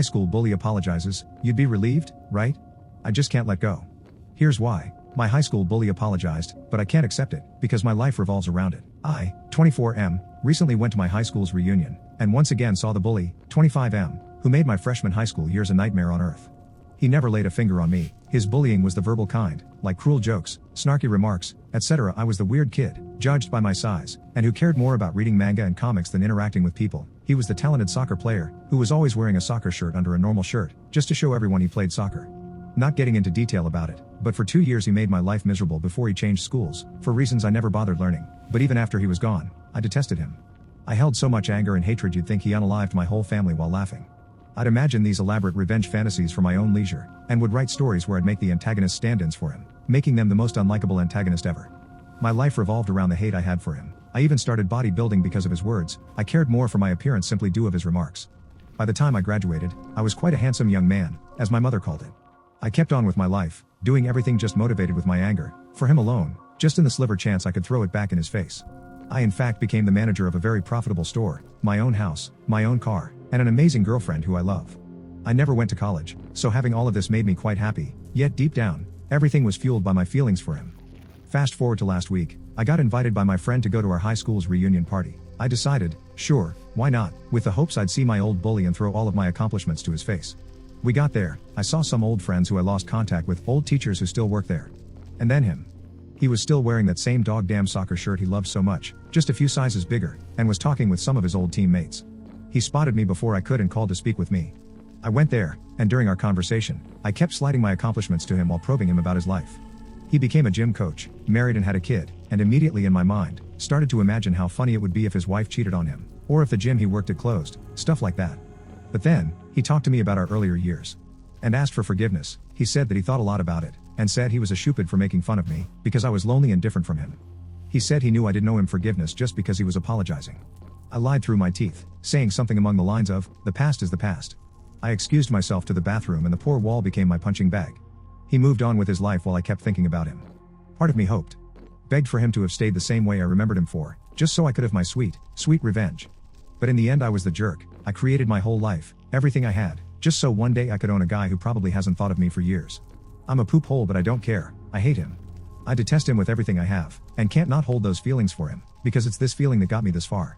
High school bully apologizes, you'd be relieved, right? I just can't let go. Here's why. My high school bully apologized, but I can't accept it, because my life revolves around it. I, 𝗙𝘂𝗹𝗹, recently went to my high school's reunion, and once again saw the bully, 𝗙𝘂𝗹𝗹, who made my freshman high school years a nightmare on earth. He never laid a finger on me, his bullying was the verbal kind, like cruel jokes, snarky remarks, etc. I was the weird kid, judged by my size, and who cared more about reading manga and comics than interacting with people. He was the talented soccer player, who was always wearing a soccer shirt under a normal shirt, just to show everyone he played soccer. Not getting into detail about it, but for 2 years he made my life miserable before he changed schools, for reasons I never bothered learning, but even after he was gone, I detested him. I held so much anger and hatred you'd think he unalived my whole family while laughing. I'd imagine these elaborate revenge fantasies for my own leisure, and would write stories where I'd make the antagonist stand-ins for him, making them the most unlikable antagonist ever. My life revolved around the hate I had for him. I even started bodybuilding because of his words. I cared more for my appearance simply due of his remarks. By the time I graduated, I was quite a handsome young man, as my mother called it. I kept on with my life, doing everything just motivated with my anger, for him alone, just in the sliver chance I could throw it back in his face. I in fact became the manager of a very profitable store, my own house, my own car, and an amazing girlfriend who I love. I never went to college, so having all of this made me quite happy, yet deep down, everything was fueled by my feelings for him. Fast forward to last week, I got invited by my friend to go to our high school's reunion party. I decided, sure, why not, with the hopes I'd see my old bully and throw all of my accomplishments to his face. We got there, I saw some old friends who I lost contact with, old teachers who still work there. And then him. He was still wearing that same dog-damn soccer shirt he loved so much, just a few sizes bigger, and was talking with some of his old teammates. He spotted me before I could and called to speak with me. I went there, and during our conversation, I kept sliding my accomplishments to him while probing him about his life. He became a gym coach, married and had a kid, and immediately in my mind, started to imagine how funny it would be if his wife cheated on him, or if the gym he worked at closed, stuff like that. But then, he talked to me about our earlier years. And asked for forgiveness. He said that he thought a lot about it, and said he was a stupid for making fun of me, because I was lonely and different from him. He said he knew I didn't owe him forgiveness just because he was apologizing. I lied through my teeth, saying something along the lines of, the past is the past. I excused myself to the bathroom and the poor wall became my punching bag. He moved on with his life while I kept thinking about him. Part of me hoped. Begged for him to have stayed the same way I remembered him for, just so I could have my sweet, sweet revenge. But in the end I was the jerk. I created my whole life, everything I had, just so one day I could own a guy who probably hasn't thought of me for years. I'm a poop hole but I don't care, I hate him. I detest him with everything I have, and can't not hold those feelings for him, because it's this feeling that got me this far.